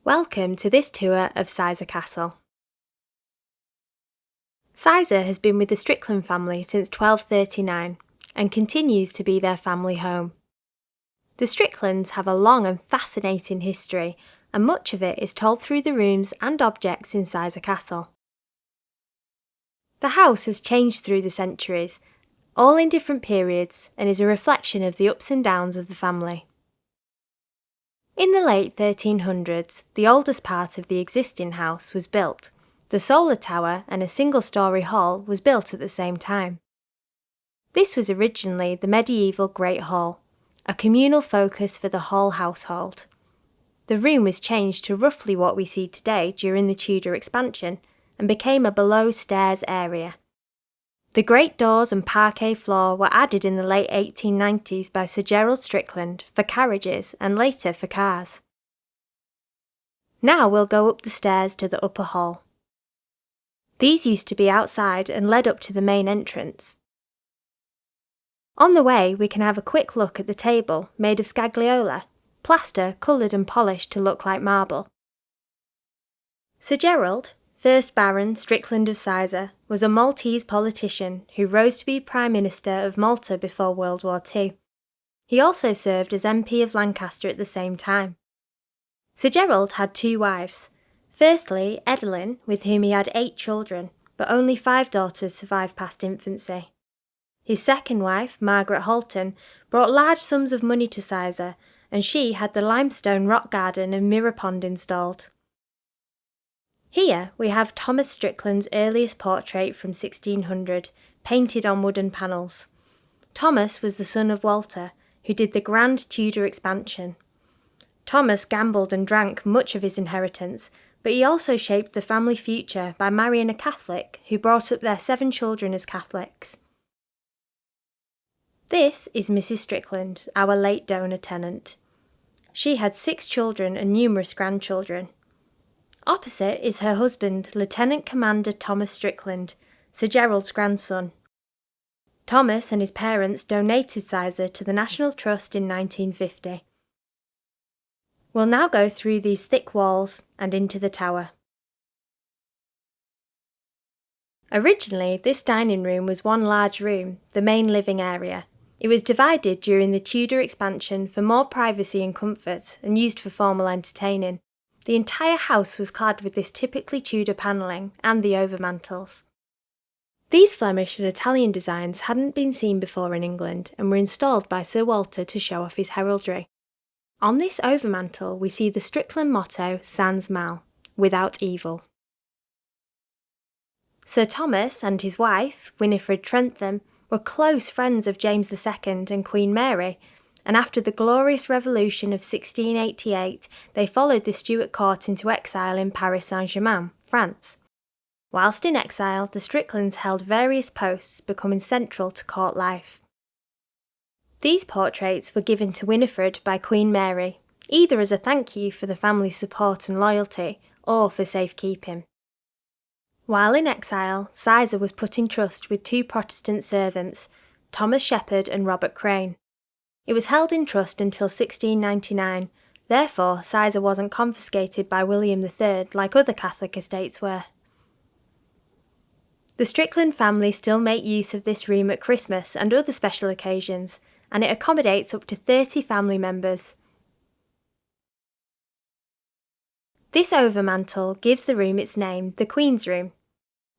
Welcome to this tour of Sizergh Castle. Sizergh has been with the Strickland family since 1239 and continues to be their family home. The Stricklands have a long and fascinating history, and much of it is told through the rooms and objects in Sizergh Castle. The house has changed through the centuries, all in different periods, and is a reflection of the ups and downs of the family. In the late 1300s, the oldest part of the existing house was built. The solar tower and a single-storey hall was built at the same time. This was originally the medieval Great Hall, a communal focus for the whole household. The room was changed to roughly what we see today during the Tudor expansion and became a below-stairs area. The great doors and parquet floor were added in the late 1890s by Sir Gerald Strickland for carriages and later for cars. Now we'll go up the stairs to the upper hall. These used to be outside and led up to the main entrance. On the way we can have a quick look at the table made of scagliola, plaster coloured and polished to look like marble. Sir Gerald, 1st Baron Strickland of Sizergh, was a Maltese politician who rose to be Prime Minister of Malta before World War II. He also served as MP of Lancaster at the same time. Sir Gerald had 2 wives. Firstly, Edelyn, with whom he had 8 children, but only 5 daughters survived past infancy. His second wife, Margaret Halton, brought large sums of money to Sizergh, and she had the limestone rock garden and mirror pond installed. Here we have Thomas Strickland's earliest portrait from 1600, painted on wooden panels. Thomas was the son of Walter, who did the Grand Tudor expansion. Thomas gambled and drank much of his inheritance, but he also shaped the family future by marrying a Catholic who brought up their 7 children as Catholics. This is Mrs. Strickland, our late donor tenant. She had 6 children and numerous grandchildren. Opposite is her husband, Lieutenant Commander Thomas Strickland, Sir Gerald's grandson. Thomas and his parents donated Sizergh to the National Trust in 1950. We'll now go through these thick walls and into the tower. Originally, this dining room was one large room, the main living area. It was divided during the Tudor expansion for more privacy and comfort and used for formal entertaining. The entire house was clad with this typically Tudor panelling and the overmantels. These Flemish and Italian designs hadn't been seen before in England and were installed by Sir Walter to show off his heraldry. On this overmantel we see the Strickland motto Sans Mal, without evil. Sir Thomas and his wife, Winifred Trentham, were close friends of James II and Queen Mary, and after the Glorious Revolution of 1688, they followed the Stuart court into exile in Paris Saint-Germain, France. Whilst in exile, the Stricklands held various posts, becoming central to court life. These portraits were given to Winifred by Queen Mary, either as a thank you for the family's support and loyalty, or for safekeeping. While in exile, Sizergh was put in trust with 2 Protestant servants, Thomas Shepherd and Robert Crane. It was held in trust until 1699, therefore Sizergh wasn't confiscated by William III like other Catholic estates were. The Strickland family still make use of this room at Christmas and other special occasions, and it accommodates up to 30 family members. This overmantel gives the room its name, the Queen's Room.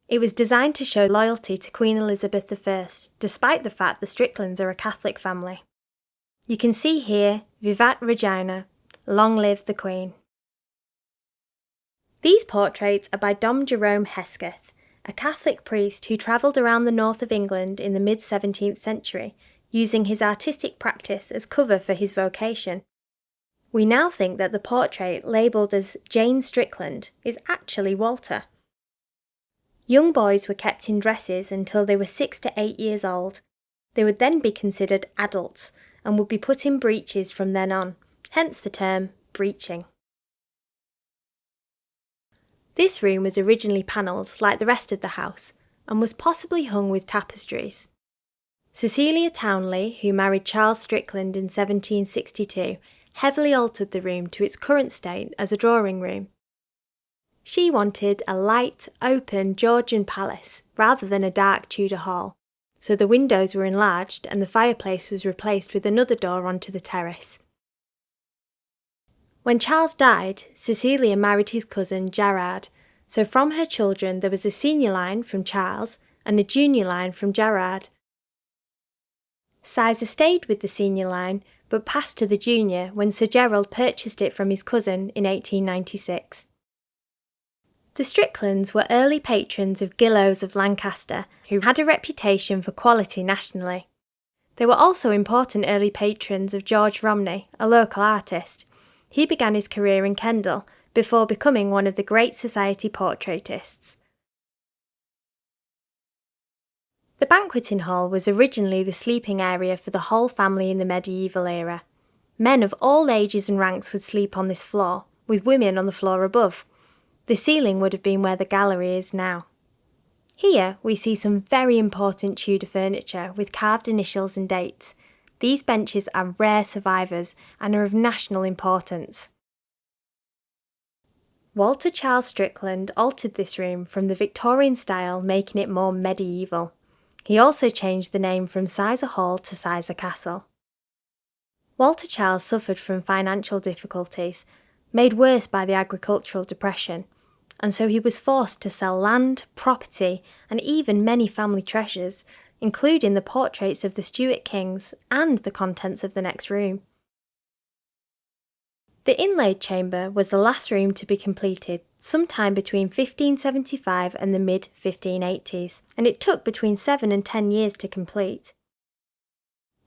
It was designed to show loyalty to Queen Elizabeth I, despite the fact the Stricklands are a Catholic family. You can see here, Vivat Regina, long live the Queen. These portraits are by Dom Jerome Hesketh, a Catholic priest who travelled around the north of England in the mid-17th century, using his artistic practice as cover for his vocation. We now think that the portrait, labelled as Jane Strickland, is actually Walter. Young boys were kept in dresses until they were 6 to 8 years old. They would then be considered adults and would be put in breeches from then on, hence the term breeching. This room was originally panelled like the rest of the house and was possibly hung with tapestries. Cecilia Townley, who married Charles Strickland in 1762, heavily altered the room to its current state as a drawing room. She wanted a light, open Georgian palace rather than a dark Tudor hall, so the windows were enlarged and the fireplace was replaced with another door onto the terrace. When Charles died, Cecilia married his cousin Gerard, so from her children there was a senior line from Charles and a junior line from Gerard. Sizergh stayed with the senior line but passed to the junior when Sir Gerald purchased it from his cousin in 1896. The Stricklands were early patrons of Gillows of Lancaster, who had a reputation for quality nationally. They were also important early patrons of George Romney, a local artist. He began his career in Kendal before becoming one of the great society portraitists. The banqueting hall was originally the sleeping area for the whole family in the medieval era. Men of all ages and ranks would sleep on this floor, with women on the floor above. The ceiling would have been where the gallery is now. Here we see some very important Tudor furniture with carved initials and dates. These benches are rare survivors and are of national importance. Walter Charles Strickland altered this room from the Victorian style, making it more medieval. He also changed the name from Sizergh Hall to Sizergh Castle. Walter Charles suffered from financial difficulties, made worse by the agricultural depression, and so he was forced to sell land, property, and even many family treasures, including the portraits of the Stuart kings and the contents of the next room. The inlaid chamber was the last room to be completed, sometime between 1575 and the mid-1580s, and it took between 7 and 10 years to complete.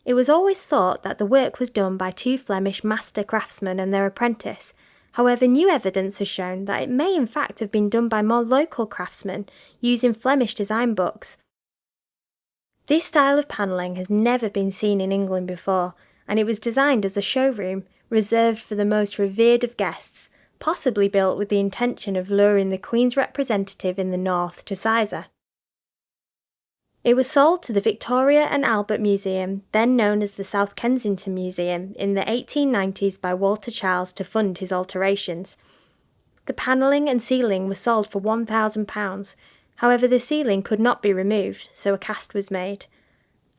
It was always thought that the work was done by two Flemish master craftsmen and their apprentice. However, new evidence has shown that it may in fact have been done by more local craftsmen using Flemish design books. This style of panelling has never been seen in England before, and it was designed as a showroom reserved for the most revered of guests, possibly built with the intention of luring the Queen's representative in the north to Sizergh. It was sold to the Victoria and Albert Museum, then known as the South Kensington Museum, in the 1890s by Walter Charles to fund his alterations. The panelling and ceiling were sold for £1,000, however the ceiling could not be removed, so a cast was made.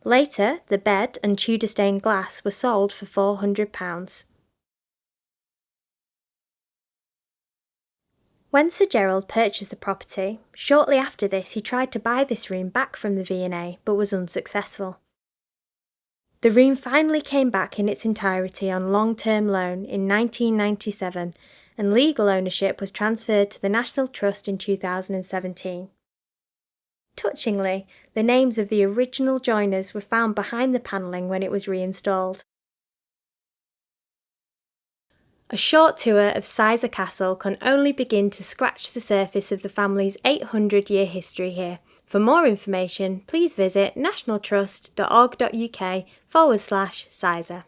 Later, the bed and Tudor stained glass were sold for £400. When Sir Gerald purchased the property, shortly after this he tried to buy this room back from the V&A but was unsuccessful. The room finally came back in its entirety on long-term loan in 1997 and legal ownership was transferred to the National Trust in 2017. Touchingly, the names of the original joiners were found behind the panelling when it was reinstalled. A short tour of Sizergh Castle can only begin to scratch the surface of the family's 800-year history here. For more information, please visit nationaltrust.org.uk/Sizergh.